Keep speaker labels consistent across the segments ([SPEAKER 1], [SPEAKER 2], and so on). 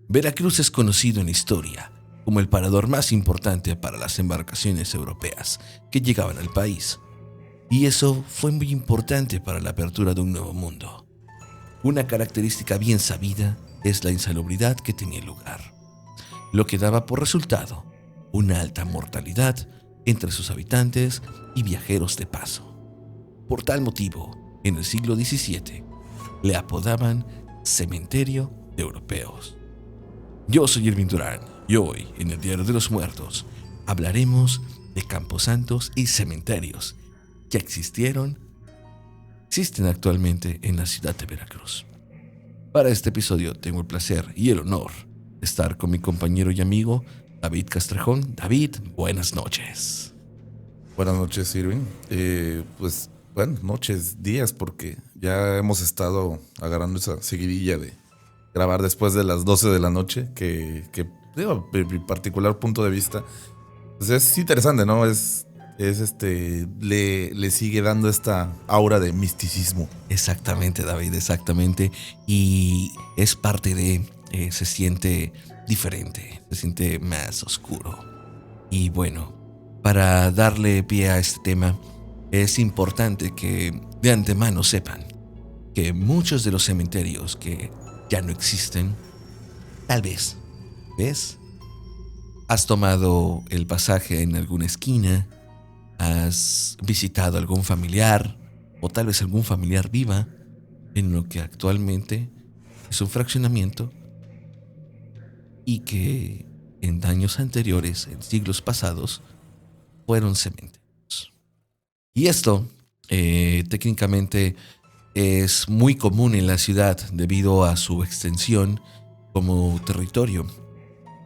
[SPEAKER 1] Veracruz es conocido en la historia como el parador más importante para las embarcaciones europeas que llegaban al país. Y eso fue muy importante para la apertura de un nuevo mundo. Una característica bien sabida es la insalubridad que tenía el lugar, lo que daba por resultado una alta mortalidad entre sus habitantes y viajeros de paso. Por tal motivo, en el siglo XVII, le apodaban Cementerio de Europeos. Yo soy Irving Durán y hoy, en el Diario de los Muertos, hablaremos de camposantos y cementerios que existen actualmente en la ciudad de Veracruz. Para este episodio tengo el placer y el honor de estar con mi compañero y amigo David Castrejón. David, buenas noches.
[SPEAKER 2] Buenas noches, Irving. Buenas noches, días, porque ya hemos estado agarrando esa seguidilla de grabar después de las 12 de la noche, que digo, de mi particular punto de vista, pues es interesante, ¿no? Le sigue dando esta aura de misticismo.
[SPEAKER 1] Exactamente, David, exactamente. Y es parte de, se siente diferente, se siente más oscuro. Y bueno, para darle pie a este tema, es importante que de antemano sepan que muchos de los cementerios que ya no existen, tal vez, ¿ves? Has tomado el pasaje en alguna esquina, has visitado algún familiar, o tal vez algún familiar viva en lo que actualmente es un fraccionamiento y que en años anteriores, en siglos pasados, fueron cementerios. Y esto, técnicamente, es muy común en la ciudad debido a su extensión como territorio,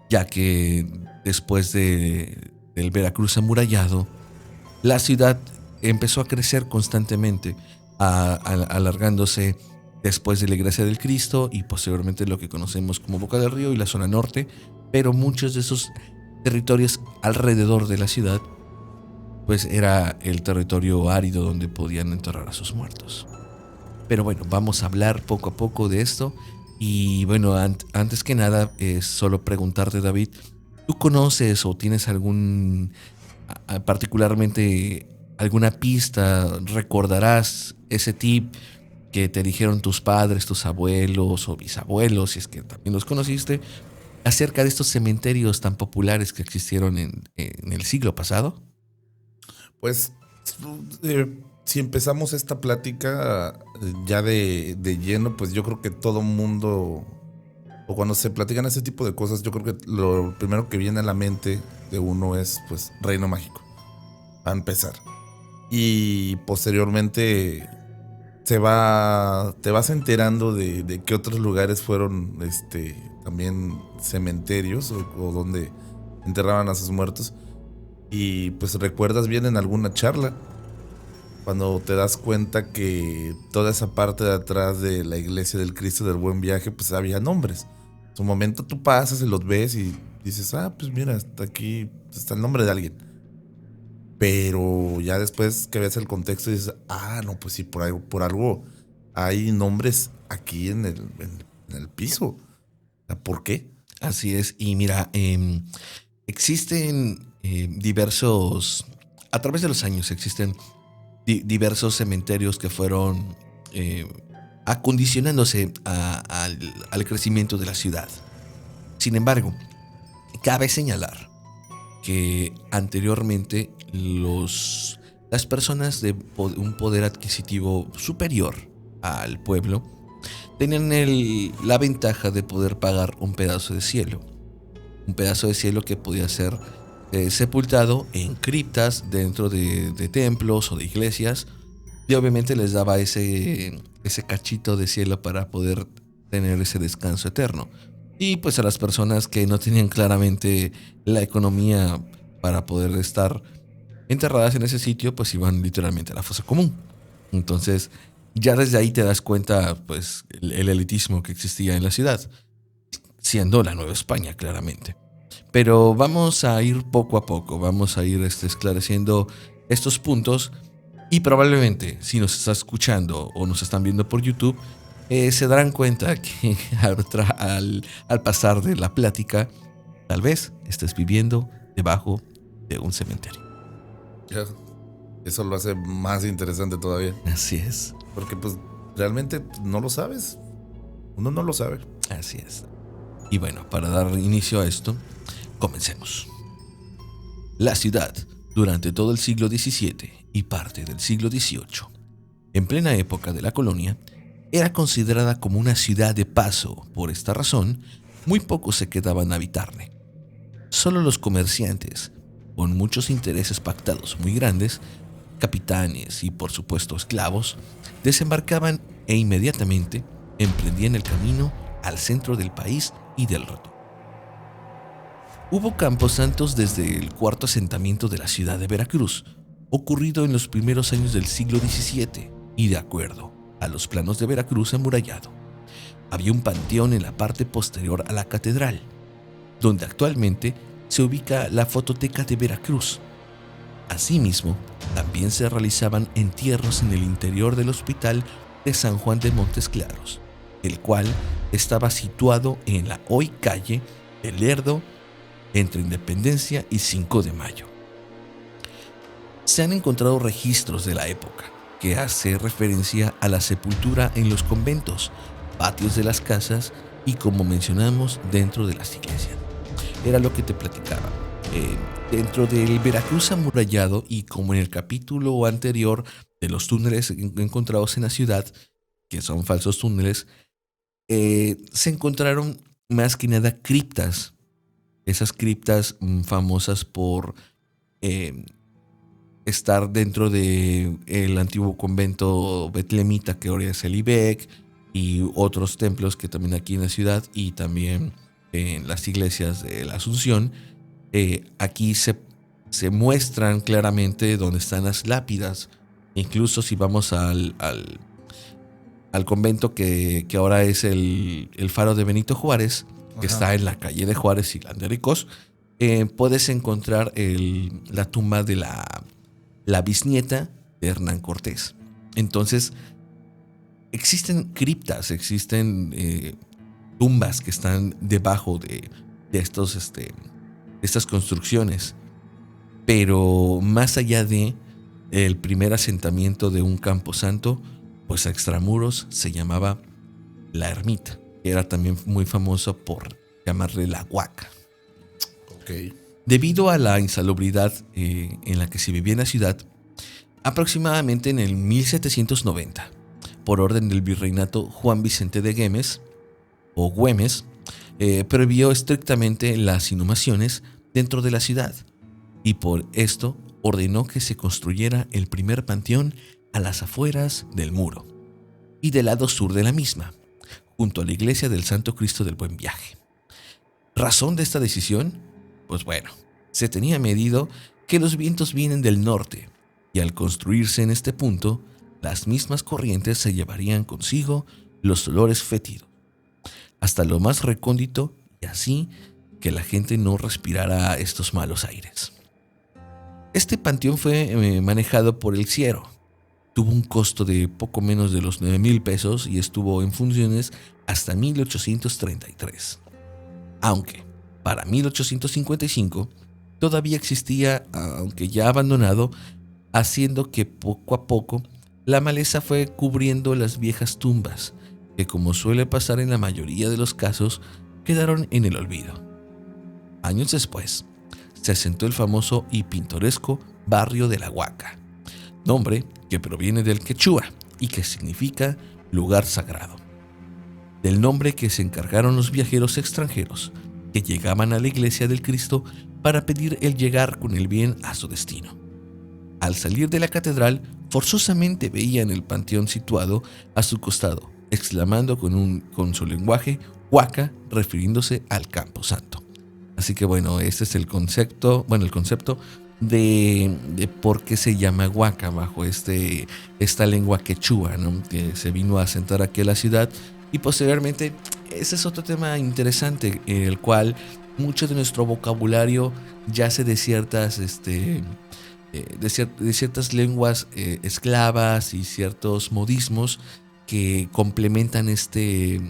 [SPEAKER 1] ya que después del Veracruz amurallado, la ciudad empezó a crecer constantemente, alargándose después de la Iglesia del Cristo y posteriormente lo que conocemos como Boca del Río y la zona norte, pero muchos de esos territorios alrededor de la ciudad pues era el territorio árido donde podían enterrar a sus muertos. Pero bueno, vamos a hablar poco a poco de esto. Y bueno, antes que nada, solo preguntarte, David, ¿tú conoces o tienes particularmente alguna pista? ¿Recordarás ese tip que te dijeron tus padres, tus abuelos o bisabuelos, si es que también los conociste, acerca de estos cementerios tan populares que existieron en el siglo pasado?
[SPEAKER 2] Pues, si empezamos esta plática ya de lleno, pues yo creo que todo mundo, o cuando se platican ese tipo de cosas, yo creo que lo primero que viene a la mente de uno es, pues, Reino Mágico, a empezar. Y posteriormente te vas enterando de qué otros lugares fueron también cementerios o donde enterraban a sus muertos. Y pues recuerdas bien en alguna charla cuando te das cuenta que toda esa parte de atrás de la iglesia del Cristo del Buen Viaje, pues había nombres. En su momento tú pasas y los ves y dices, pues mira, aquí está el nombre de alguien. Pero ya después que ves el contexto dices, no, pues sí, por algo hay nombres aquí en el piso. ¿Por qué?
[SPEAKER 1] Así es, y mira, existen a través de los años existen diversos cementerios que fueron acondicionándose al crecimiento de la ciudad. Sin embargo, cabe señalar que anteriormente las personas de un poder adquisitivo superior al pueblo tenían la ventaja de poder pagar un pedazo de cielo que podía ser sepultado en criptas dentro de templos o de iglesias, y obviamente les daba ese cachito de cielo para poder tener ese descanso eterno. Y pues a las personas que no tenían claramente la economía para poder estar enterradas en ese sitio, pues iban literalmente a la fosa común. Entonces ya desde ahí te das cuenta pues el elitismo que existía en la ciudad, siendo la Nueva España claramente. Pero vamos a ir poco a poco, vamos a ir esclareciendo estos puntos, y probablemente si nos estás escuchando o nos están viendo por YouTube, se darán cuenta que al pasar de la plática, tal vez estés viviendo debajo de un cementerio.
[SPEAKER 2] Ya, eso lo hace más interesante todavía.
[SPEAKER 1] Así es.
[SPEAKER 2] Porque pues realmente no lo sabes. Uno no lo sabe.
[SPEAKER 1] Así es. Y bueno, para dar inicio a esto, comencemos. La ciudad, durante todo el siglo XVII y parte del siglo XVIII, en plena época de la colonia, era considerada como una ciudad de paso. Por esta razón, muy pocos se quedaban a habitarle. Solo los comerciantes, con muchos intereses pactados muy grandes, capitanes y por supuesto esclavos, desembarcaban e inmediatamente emprendían el camino al centro del país y del retorno. Hubo camposantos desde el cuarto asentamiento de la ciudad de Veracruz, ocurrido en los primeros años del siglo XVII, y de acuerdo a los planos de Veracruz amurallado, había un panteón en la parte posterior a la catedral, donde actualmente se ubica la Fototeca de Veracruz. Asimismo, también se realizaban entierros en el interior del hospital de San Juan de Montes Claros, el cual estaba situado en la hoy calle del Lerdo, entre Independencia y 5 de Mayo. Se han encontrado registros de la época que hace referencia a la sepultura en los conventos, patios de las casas y, como mencionamos, dentro de las iglesias. Era lo que te platicaba. Dentro del Veracruz amurallado, y como en el capítulo anterior de los túneles encontrados en la ciudad, que son falsos túneles, se encontraron más que nada criptas. Esas criptas famosas por estar dentro del antiguo convento betlemita que ahora es el IBEC, y otros templos que también aquí en la ciudad, y también en las iglesias de la Asunción. Aquí se muestran claramente dónde están las lápidas. Incluso si vamos al convento que ahora es el Faro de Benito Juárez, que está en la calle de Juárez y Landericos, puedes encontrar la tumba de la bisnieta de Hernán Cortés. Entonces, existen criptas, existen tumbas que están debajo de estas construcciones. Pero más allá de el primer asentamiento de un camposanto, pues a extramuros se llamaba La Ermita, que era también muy famoso por llamarle la Huaca.
[SPEAKER 2] Okay.
[SPEAKER 1] Debido a la insalubridad en la que se vivía en la ciudad, aproximadamente en el 1790, por orden del virreinato Juan Vicente de Güemes, o Güemes, prohibió estrictamente las inhumaciones dentro de la ciudad, y por esto ordenó que se construyera el primer panteón a las afueras del muro y del lado sur de la misma, junto a la iglesia del Santo Cristo del Buen Viaje. ¿Razón de esta decisión? Pues bueno, se tenía medido que los vientos vienen del norte, y al construirse en este punto, las mismas corrientes se llevarían consigo los olores fétidos hasta lo más recóndito, y así que la gente no respirara estos malos aires. Este panteón fue manejado por el Ciero. Tuvo un costo de poco menos de los 9,000 pesos y estuvo en funciones hasta 1833. Aunque para 1855 todavía existía, aunque ya abandonado, haciendo que poco a poco la maleza fue cubriendo las viejas tumbas, que, como suele pasar en la mayoría de los casos, quedaron en el olvido. Años después, se asentó el famoso y pintoresco barrio de la Huaca, nombre que proviene del quechua y que significa lugar sagrado, del nombre que se encargaron los viajeros extranjeros que llegaban a la iglesia del Cristo para pedir el llegar con el bien a su destino. Al salir de la catedral, forzosamente veían el panteón situado a su costado, exclamando con su lenguaje Huaca, refiriéndose al Campo Santo. Así que bueno, este es el concepto de por qué se llama Huaca bajo esta lengua quechua, ¿no? Que se vino a asentar aquí a la ciudad. Y posteriormente, ese es otro tema interesante, en el cual mucho de nuestro vocabulario yace de ciertas de ciertas lenguas esclavas y ciertos modismos que complementan este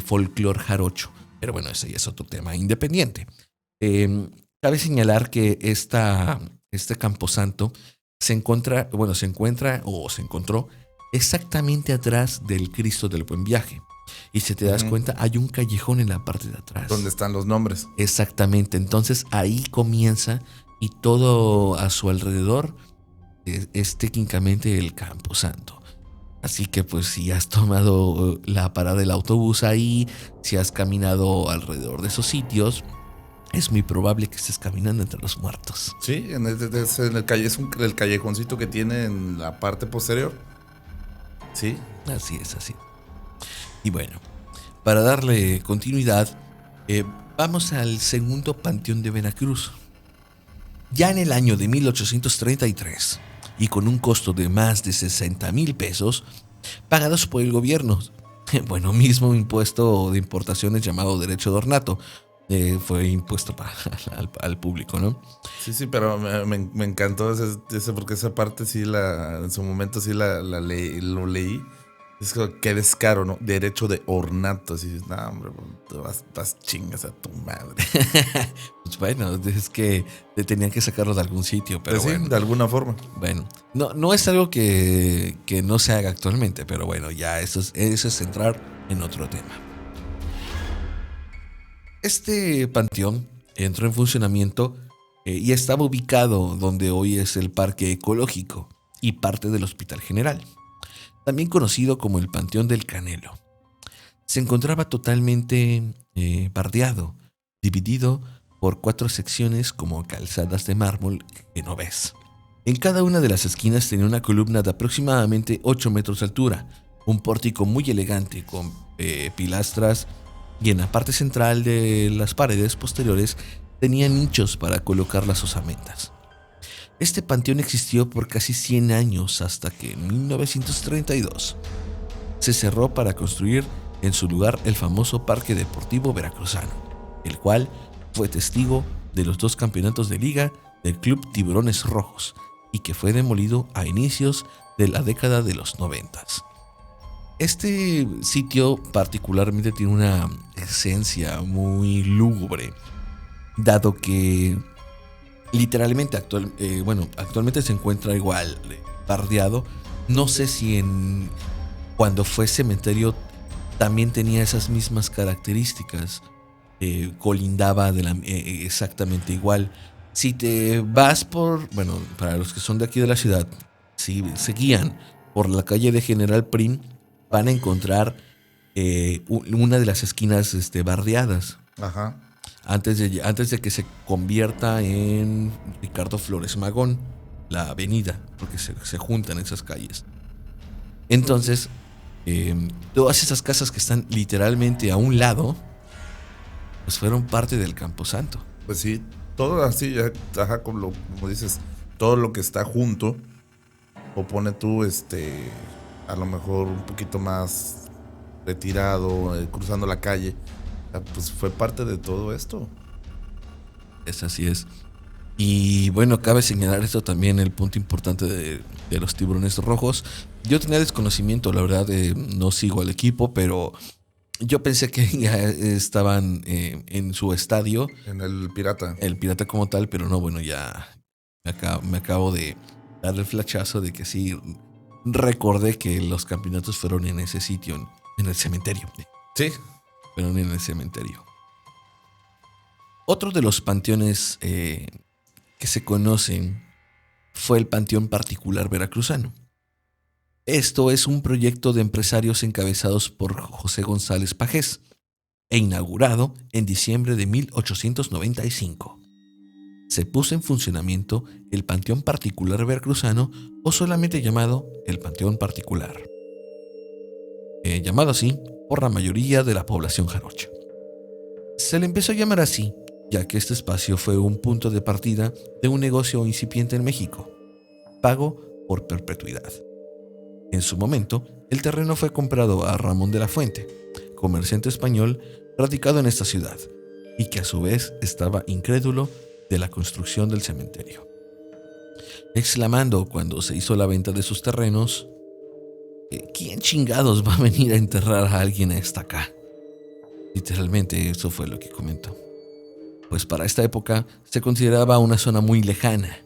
[SPEAKER 1] folclore jarocho. Pero bueno, ese ya es otro tema independiente. Cabe señalar que este camposanto se encuentra o se encontró exactamente atrás del Cristo del Buen Viaje. Y si te das cuenta, hay un callejón en la parte de atrás.
[SPEAKER 2] ¿Dónde están los nombres?
[SPEAKER 1] Exactamente. Entonces ahí comienza y todo a su alrededor es técnicamente el Camposanto. Así que pues si has tomado la parada del autobús ahí, si has caminado alrededor de esos sitios, es muy probable que estés caminando entre los muertos.
[SPEAKER 2] Sí, en el calle, el callejoncito que tiene en la parte posterior. Sí.
[SPEAKER 1] Así es, así. Y bueno, para darle continuidad, vamos al segundo panteón de Veracruz. Ya en el año de 1833, y con un costo de más de 60,000 pesos, pagados por el gobierno, bueno, mismo impuesto de importaciones llamado derecho de ornato, fue impuesto al público, ¿no?
[SPEAKER 2] Sí, pero me encantó ese porque esa parte sí en su momento sí lo leí. Es que qué descaro, ¿no? Derecho de ornato. Así, no, hombre, te vas chingas a tu madre.
[SPEAKER 1] Pues bueno, es que te tenían que sacarlo de algún sitio, pero
[SPEAKER 2] pues sí,
[SPEAKER 1] bueno.
[SPEAKER 2] de alguna forma.
[SPEAKER 1] Bueno, no es algo que no se haga actualmente, pero bueno, ya eso es entrar en otro tema. Este panteón entró en funcionamiento y estaba ubicado donde hoy es el Parque Ecológico y parte del Hospital General, también conocido como el Panteón del Canelo. Se encontraba totalmente bardeado, dividido por 4 secciones como calzadas de mármol genovés. En cada una de las esquinas tenía una columna de aproximadamente 8 metros de altura, un pórtico muy elegante con pilastras, y en la parte central de las paredes posteriores tenía nichos para colocar las osamentas. Este panteón existió por casi 100 años hasta que en 1932 se cerró para construir en su lugar el famoso Parque Deportivo Veracruzano, el cual fue testigo de los 2 campeonatos de liga del Club Tiburones Rojos y que fue demolido a inicios de la década de los 90. Este sitio particularmente tiene una esencia muy lúgubre, dado que literalmente actualmente se encuentra igual bardeado. No sé si cuando fue cementerio también tenía esas mismas características, colindaba exactamente igual. Si te vas para los que son de aquí de la ciudad, si se guían por la calle de General Prim, van a encontrar una de las esquinas bardeadas.
[SPEAKER 2] Ajá.
[SPEAKER 1] Antes de que se convierta en Ricardo Flores Magón, la avenida, porque se juntan esas calles. Entonces, todas esas casas que están literalmente a un lado, pues fueron parte del Camposanto.
[SPEAKER 2] Pues sí, todo así, ajá, como dices, todo lo que está junto, o pone tú, a lo mejor un poquito más retirado, cruzando la calle, pues fue parte de todo esto.
[SPEAKER 1] Así es. Y bueno, cabe señalar esto también, el punto importante de los Tiburones Rojos. Yo tenía desconocimiento, la verdad, no sigo al equipo, pero yo pensé que ya estaban en su estadio.
[SPEAKER 2] En el Pirata.
[SPEAKER 1] El Pirata como tal, pero no, bueno, ya me acabo de dar el flachazo de que sí, recordé que los campeonatos fueron en ese sitio, en el cementerio.
[SPEAKER 2] Sí.
[SPEAKER 1] Fueron en el cementerio. Otro de los panteones que se conocen fue el Panteón Particular Veracruzano. Esto es un proyecto de empresarios encabezados por José González Pajés e inaugurado en diciembre de 1895. Se puso en funcionamiento el Panteón Particular Veracruzano, o solamente llamado el Panteón Particular, llamado así por la mayoría de la población jarocha. Se le empezó a llamar así ya que este espacio fue un punto de partida de un negocio incipiente en México, pago por perpetuidad. En su momento, el terreno fue comprado a Ramón de la Fuente, comerciante español radicado en esta ciudad, y que a su vez estaba incrédulo de la construcción del cementerio, exclamando cuando se hizo la venta de sus terrenos: ¿quién chingados va a venir a enterrar a alguien hasta acá? Literalmente eso fue lo que comentó. Pues para esta época se consideraba una zona muy lejana.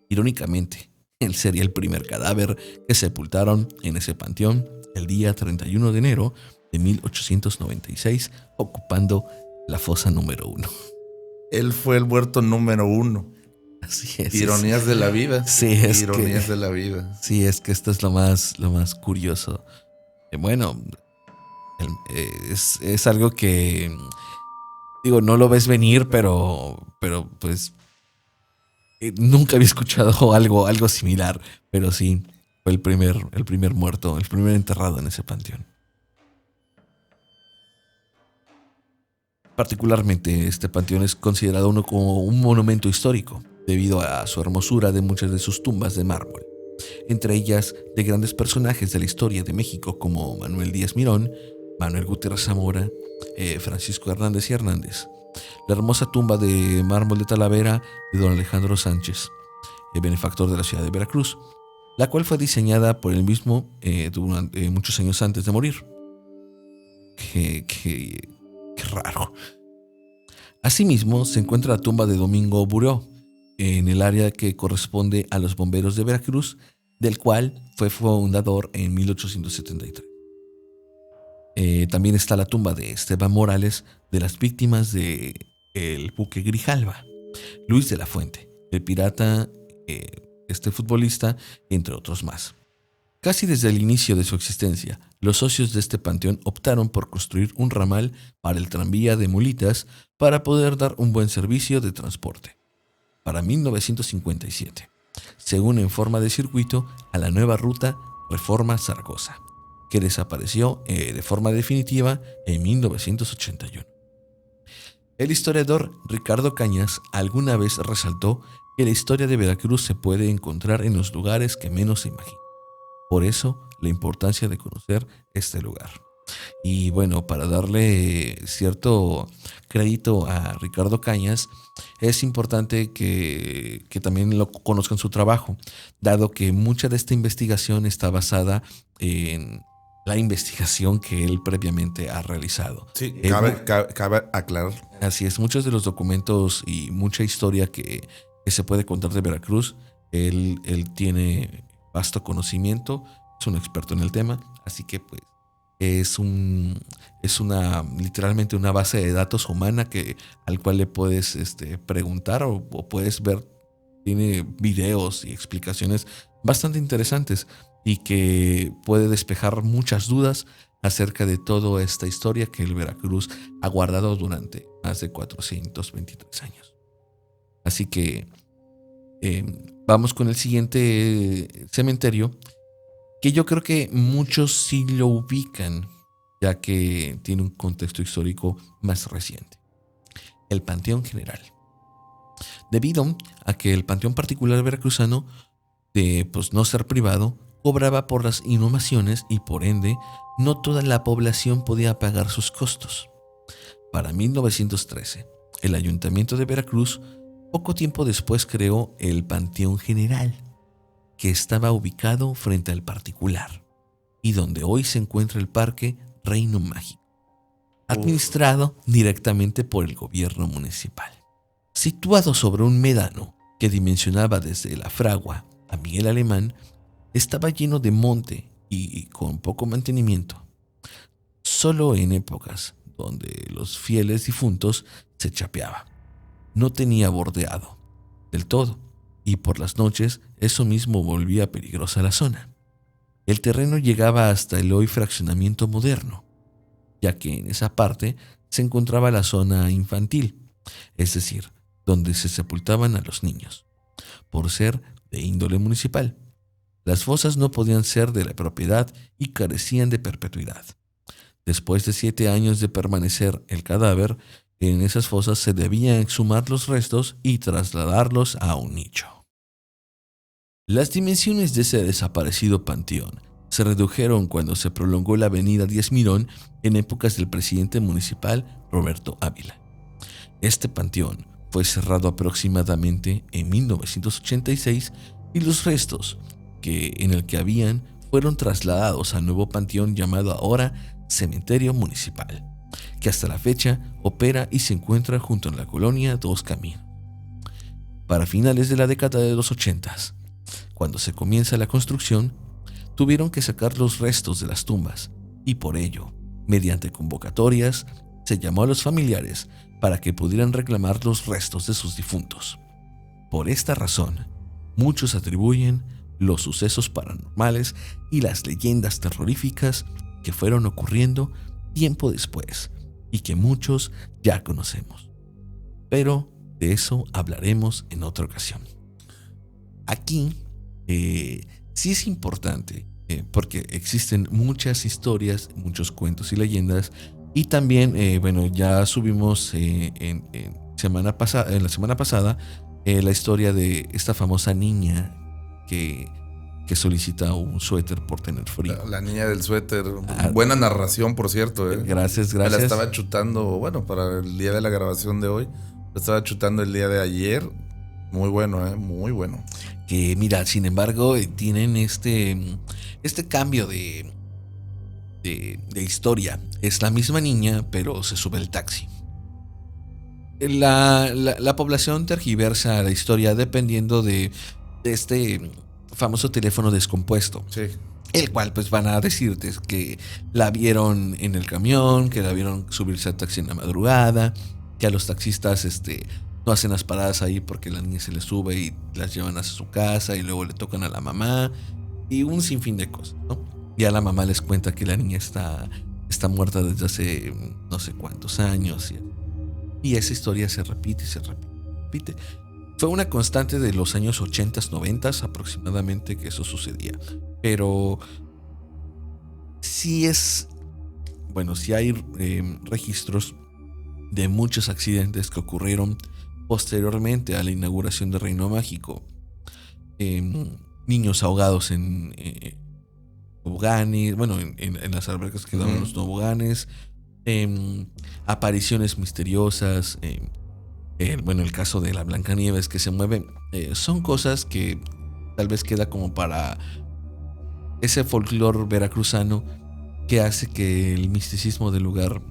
[SPEAKER 1] Irónicamente, él sería el primer cadáver que sepultaron en ese panteón el día 31 de enero de 1896, ocupando la fosa número 1.
[SPEAKER 2] Él fue el muerto número 1.
[SPEAKER 1] Así es.
[SPEAKER 2] Ironías de la vida.
[SPEAKER 1] Sí, es
[SPEAKER 2] Ironías
[SPEAKER 1] que,
[SPEAKER 2] de la vida.
[SPEAKER 1] sí, es que esto es lo más curioso. Bueno, es algo que, digo, no lo ves venir, pero pues nunca había escuchado algo similar. Pero sí, fue el primer muerto, el primer enterrado en ese panteón. Particularmente, este panteón es considerado uno como un monumento histórico, debido a su hermosura de muchas de sus tumbas de mármol, entre ellas de grandes personajes de la historia de México como Manuel Díaz Mirón, Manuel Gutiérrez Zamora, Francisco Hernández y Hernández. La hermosa tumba de mármol de Talavera de don Alejandro Sánchez, benefactor de la ciudad de Veracruz, la cual fue diseñada por él mismo durante muchos años antes de morir. Qué raro. Asimismo, se encuentra la tumba de Domingo Bureau, en el área que corresponde a los bomberos de Veracruz, del cual fue fundador en 1873. También está la tumba de Esteban Morales, de las víctimas del buque Grijalva, Luis de la Fuente, el pirata, este futbolista, entre otros más. Casi desde el inicio de su existencia, los socios de este panteón optaron por construir un ramal para el tranvía de mulitas para poder dar un buen servicio de transporte. Para 1957, se une en forma de circuito a la nueva ruta Reforma-Zaragoza, que desapareció de forma definitiva en 1981. El historiador Ricardo Cañas alguna vez resaltó que la historia de Veracruz se puede encontrar en los lugares que menos se imaginan. Por eso, la importancia de conocer este lugar. Y bueno, para darle cierto crédito a Ricardo Cañas, es importante que también lo conozcan su trabajo, dado que mucha de esta investigación está basada en la investigación que él previamente ha realizado.
[SPEAKER 2] Sí, cabe aclarar.
[SPEAKER 1] Así es, muchos de los documentos y mucha historia que se puede contar de Veracruz, él tiene vasto conocimiento, es un experto en el tema, así que pues es literalmente una base de datos humana al cual le puedes preguntar o puedes ver. Tiene videos y explicaciones bastante interesantes y que puede despejar muchas dudas acerca de toda esta historia que el Veracruz ha guardado durante más de 423 años. Así que vamos con el siguiente cementerio, que yo creo que muchos sí lo ubican, ya que tiene un contexto histórico más reciente. El Panteón General. Debido a que el panteón particular veracruzano, de no ser privado, cobraba por las inhumaciones y por ende no toda la población podía pagar sus costos. Para 1913, el Ayuntamiento de Veracruz poco tiempo después creó el Panteón General, que estaba ubicado frente al particular y donde hoy se encuentra el Parque Reino Mágico, administrado directamente por el gobierno municipal. Situado sobre un médano que dimensionaba desde La Fragua a Miguel Alemán, estaba lleno de monte y con poco mantenimiento. Solo en épocas donde los fieles difuntos se chapeaba. No tenía bordeado del todo, y por las noches eso mismo volvía peligrosa la zona. El terreno llegaba hasta el hoy fraccionamiento moderno, ya que en esa parte se encontraba la zona infantil, es decir, donde se sepultaban a los niños. Por ser de índole municipal, las fosas no podían ser de la propiedad y carecían de perpetuidad. Después de 7 años de permanecer el cadáver, en esas fosas se debían exhumar los restos y trasladarlos a un nicho. Las dimensiones de ese desaparecido panteón se redujeron cuando se prolongó la avenida Díaz Mirón en épocas del presidente municipal Roberto Ávila. Este panteón fue cerrado aproximadamente en 1986 y los restos en el que habían fueron trasladados al nuevo panteón llamado ahora Cementerio Municipal, que hasta la fecha opera y se encuentra junto a la colonia Dos Caminos. Para finales de la década de los 80, cuando se comienza la construcción, tuvieron que sacar los restos de las tumbas y por ello, mediante convocatorias, se llamó a los familiares para que pudieran reclamar los restos de sus difuntos. Por esta razón, muchos atribuyen los sucesos paranormales y las leyendas terroríficas que fueron ocurriendo tiempo después y que muchos ya conocemos. Pero de eso hablaremos en otra ocasión. Aquí sí es importante porque existen muchas historias, muchos cuentos y leyendas y también, ya subimos en la semana pasada la historia de esta famosa niña que solicita un suéter por tener frío.
[SPEAKER 2] La niña del suéter. Buena narración, por cierto.
[SPEAKER 1] Gracias.
[SPEAKER 2] Me la estaba chutando, para el día de la grabación de hoy. La estaba chutando el día de ayer. Muy bueno, muy bueno.
[SPEAKER 1] Que mira, sin embargo, tienen este cambio de historia. Es la misma niña, pero se sube el taxi. La población tergiversa la historia dependiendo de este famoso teléfono descompuesto.
[SPEAKER 2] Sí.
[SPEAKER 1] El cual pues van a decirte que la vieron en el camión, que la vieron subirse al taxi en la madrugada, que a los taxistas no hacen las paradas ahí porque la niña se les sube y las llevan hacia su casa y luego le tocan a la mamá y un sinfín de cosas, ¿no? Ya la mamá les cuenta que la niña está muerta desde hace no sé cuántos años y esa historia se repite y se repite. Fue una constante de los años 80s, 90s aproximadamente que eso sucedía. Pero sí hay registros de muchos accidentes que ocurrieron posteriormente a la inauguración de Reino Mágico. Niños ahogados en toboganes, en las albercas que daban los toboganes, apariciones misteriosas, el caso de la Blancanieves que se mueve, son cosas que tal vez queda como para ese folclore veracruzano que hace que el misticismo del lugar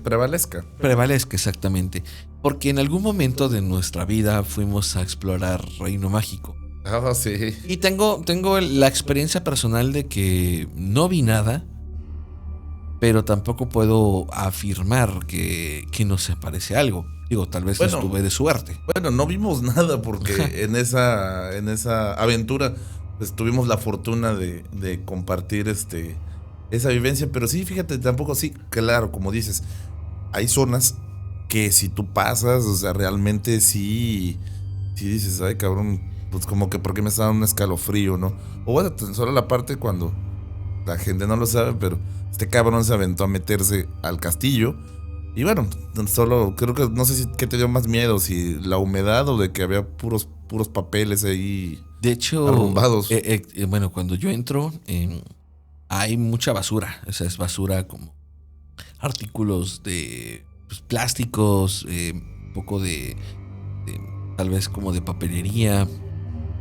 [SPEAKER 2] prevalezca.
[SPEAKER 1] Prevalezca, exactamente. Porque en algún momento de nuestra vida fuimos a explorar Reino Mágico.
[SPEAKER 2] Oh, sí.
[SPEAKER 1] Y tengo la experiencia personal de que no vi nada, pero tampoco puedo afirmar que no se aparece algo. Digo, tal vez estuve de suerte.
[SPEAKER 2] Bueno, no vimos nada porque en esa aventura pues tuvimos la fortuna de compartir esa vivencia, pero sí, fíjate, tampoco sí, claro, como dices, hay zonas que si tú pasas, o sea, realmente sí dices, ay, cabrón, pues como que porque me está dando un escalofrío, ¿no? O bueno, tan solo la parte cuando la gente no lo sabe, pero este cabrón se aventó a meterse al castillo y bueno, solo creo que no sé si qué te dio más miedo, si la humedad o de que había puros papeles ahí.
[SPEAKER 1] De hecho,
[SPEAKER 2] arrumbados.
[SPEAKER 1] Cuando yo entro, hay mucha basura. O sea, es basura como artículos de plásticos, un poco de tal vez como de papelería,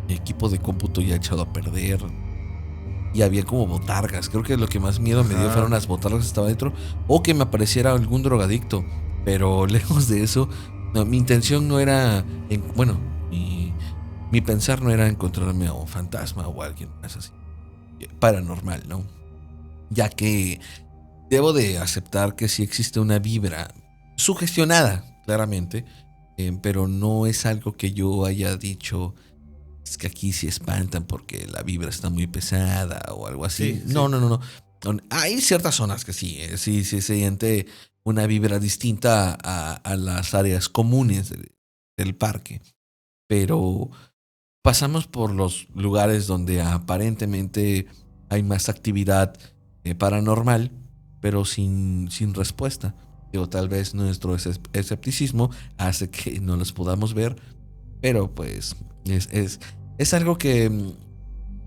[SPEAKER 1] equipo de cómputo ya echado a perder. Y había como botargas. Creo que lo que más miedo me dio fueron las botargas que estaban dentro. O que me apareciera algún drogadicto. Pero lejos de eso, no, mi intención no era... Mi pensar no era encontrarme a un fantasma o a alguien más así paranormal, ¿no? Ya que debo de aceptar que sí existe una vibra sugestionada, claramente, pero no es algo que yo haya dicho, es que aquí sí espantan porque la vibra está muy pesada o algo así.
[SPEAKER 2] Sí,
[SPEAKER 1] no. Hay ciertas zonas que sí se siente una vibra distinta a las áreas comunes del parque, pero pasamos por los lugares donde aparentemente hay más actividad paranormal, pero sin respuesta. O tal vez nuestro escepticismo hace que no los podamos ver, pero pues es algo que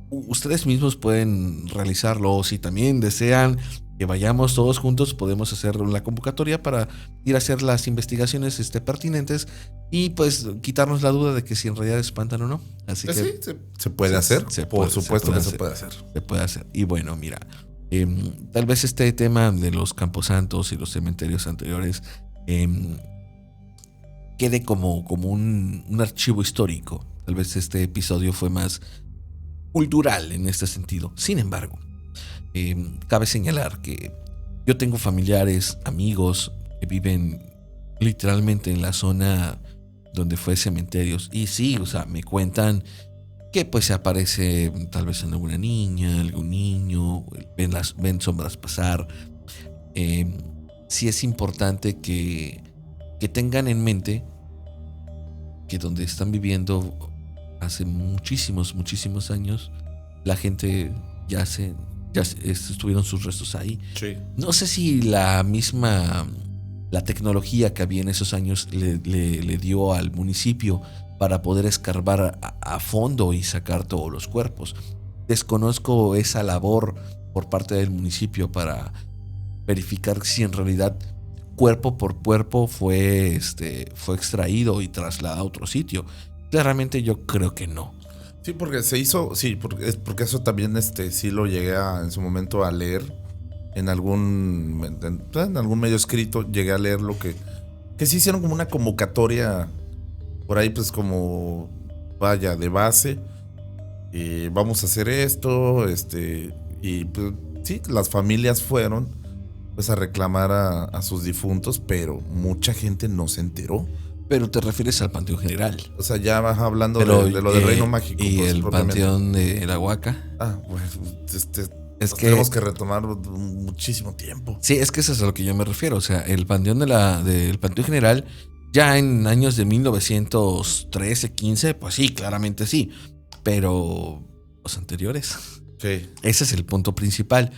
[SPEAKER 1] ustedes mismos pueden realizarlo. O si también desean que vayamos todos juntos, podemos hacer la convocatoria para ir a hacer las investigaciones pertinentes y pues quitarnos la duda de que si en realidad espantan o no. Así que
[SPEAKER 2] sí, se puede hacer. Por supuesto que se puede hacer.
[SPEAKER 1] Se puede hacer. Y bueno, mira, tal vez este tema de los camposantos y los cementerios anteriores quede como un archivo histórico. Tal vez este episodio fue más cultural en este sentido. Sin embargo, cabe señalar que yo tengo familiares, amigos que viven literalmente en la zona donde fue cementerios. Y sí, o sea, me cuentan que pues se aparece tal vez en alguna niña, algún niño, ven sombras pasar. Sí es importante que tengan en mente que donde están viviendo hace muchísimos años, la gente ya estuvieron sus restos ahí.
[SPEAKER 2] Sí.
[SPEAKER 1] No sé si la tecnología que había en esos años le dio al municipio para poder escarbar a fondo y sacar todos los cuerpos. Desconozco esa labor por parte del municipio para verificar si en realidad cuerpo por cuerpo fue extraído y trasladado a otro sitio. Claramente yo creo que no.
[SPEAKER 2] Sí, porque se hizo, porque eso también sí lo llegué en su momento a leer en algún medio escrito. Llegué a leer lo que sí hicieron como una convocatoria por ahí, pues como vaya de base, vamos a hacer esto, y pues sí, las familias fueron pues a reclamar a sus difuntos, pero mucha gente no se enteró.
[SPEAKER 1] Pero te refieres al Panteón General.
[SPEAKER 2] O sea, ya vas hablando de lo del Reino Mágico.
[SPEAKER 1] Y pues, el Panteón de la Huaca.
[SPEAKER 2] Es que tenemos que retomar muchísimo tiempo.
[SPEAKER 1] Sí, es que eso es a lo que yo me refiero. O sea, el Panteón del Panteón General, ya en años de 1913, 15, pues sí, claramente sí. Pero los anteriores.
[SPEAKER 2] Sí.
[SPEAKER 1] Ese es el punto principal.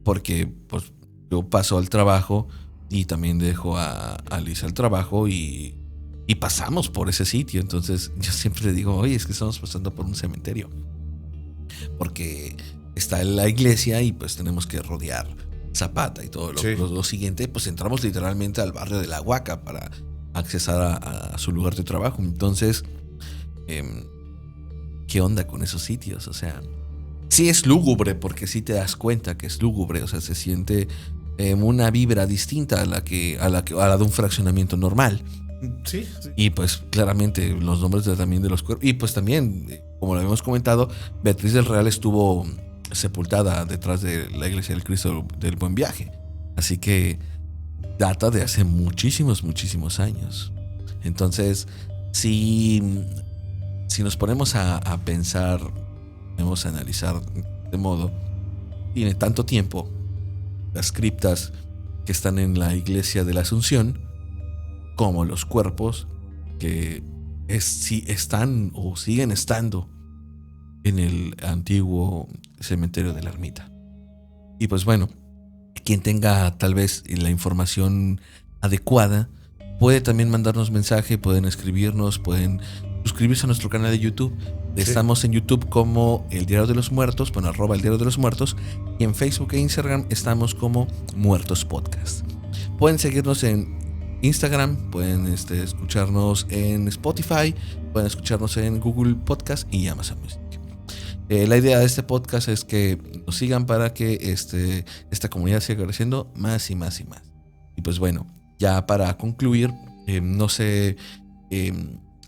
[SPEAKER 1] Porque pues yo paso al trabajo y también dejo a Lisa al trabajo y pasamos por ese sitio. Entonces yo siempre le digo, oye, es que estamos pasando por un cementerio. Porque está en la iglesia y pues tenemos que rodear Zapata y todo lo siguiente. Pues entramos literalmente al barrio de La Huaca para accesar a su lugar de trabajo. Entonces, ¿qué onda con esos sitios? O sea, sí es lúgubre, porque sí te das cuenta que es lúgubre. O sea, se siente una vibra distinta a la de un fraccionamiento normal.
[SPEAKER 2] Sí.
[SPEAKER 1] Y pues claramente los nombres también de los cuerpos. Y pues también, como lo habíamos comentado, Beatriz del Real estuvo sepultada detrás de la iglesia del Cristo del Buen Viaje. Así que data de hace muchísimos años. Entonces, si nos ponemos a pensar, vamos a analizar de modo, tiene tanto tiempo las criptas que están en la iglesia de la Asunción como los cuerpos que si están o siguen estando en el antiguo cementerio de la Ermita. Y pues bueno, quien tenga tal vez la información adecuada puede también mandarnos mensaje, pueden escribirnos, pueden suscribirse a nuestro canal de YouTube. Estamos en YouTube como El Diario de los Muertos, bueno, @ El Diario de los Muertos, y en Facebook e Instagram estamos como Muertos Podcast. Pueden seguirnos en Instagram, pueden escucharnos en Spotify, pueden escucharnos en Google Podcast y Amazon Music. La idea de este podcast es que nos sigan para que esta comunidad siga creciendo más y más. Y pues bueno, ya para concluir, no sé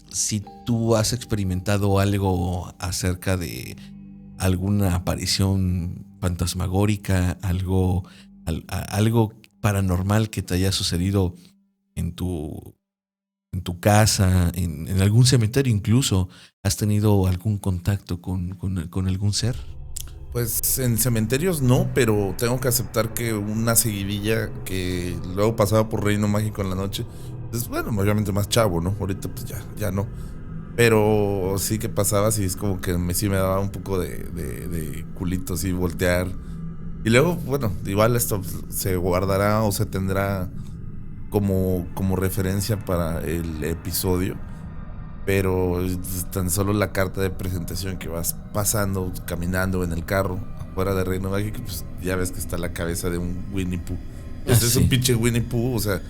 [SPEAKER 1] si tú has experimentado algo acerca de alguna aparición fantasmagórica, algo paranormal que te haya sucedido en tu casa, en algún cementerio incluso. ¿Has tenido algún contacto con algún ser?
[SPEAKER 2] Pues en cementerios no, pero tengo que aceptar que una seguidilla que luego pasaba por Reino Mágico en la noche, pues bueno, obviamente más chavo, ¿no? Ahorita pues ya no. Pero sí que pasaba, sí es como que sí me daba un poco de culito, así voltear. Y luego, bueno, igual esto se guardará o se tendrá como referencia para el episodio. Pero tan solo la carta de presentación que vas pasando, caminando en el carro, fuera de Reino Mágico, pues ya ves que está la cabeza de un Winnie Pooh.
[SPEAKER 1] Ah,
[SPEAKER 2] Ese es un
[SPEAKER 1] sí.
[SPEAKER 2] pinche Winnie Pooh, o sea,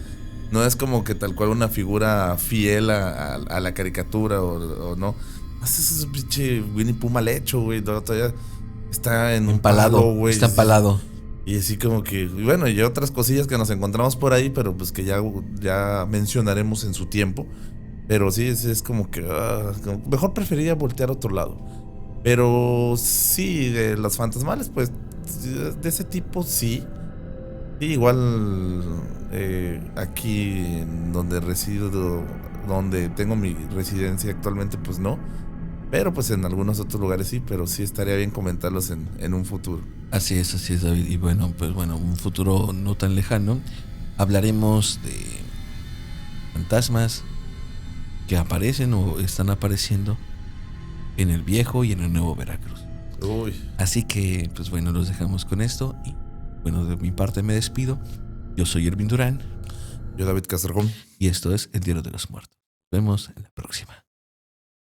[SPEAKER 2] no es como que tal cual una figura fiel a la caricatura o no. Ese es un pinche Winnie Pooh mal hecho, güey. Todavía está en un
[SPEAKER 1] Empalado.
[SPEAKER 2] palo, güey.
[SPEAKER 1] Está empalado.
[SPEAKER 2] Y así como que, y bueno, y otras cosillas que nos encontramos por ahí, pero pues que ya mencionaremos en su tiempo. Pero sí, es como que mejor preferiría voltear a otro lado. Pero sí, de los fantasmales, pues de ese tipo sí. Sí, igual aquí en donde resido, donde tengo mi residencia actualmente, pues no. Pero pues en algunos otros lugares sí, pero sí estaría bien comentarlos en un futuro.
[SPEAKER 1] Así es, David. Y bueno, pues bueno, un futuro no tan lejano. Hablaremos de fantasmas que aparecen o están apareciendo en el viejo y en el nuevo Veracruz.
[SPEAKER 2] Uy.
[SPEAKER 1] Así que, pues bueno, los dejamos con esto. Y bueno, de mi parte me despido. Yo soy Ervin Durán.
[SPEAKER 2] Yo, David Castrejón.
[SPEAKER 1] Y esto es El Diario de los Muertos. Nos vemos en la próxima.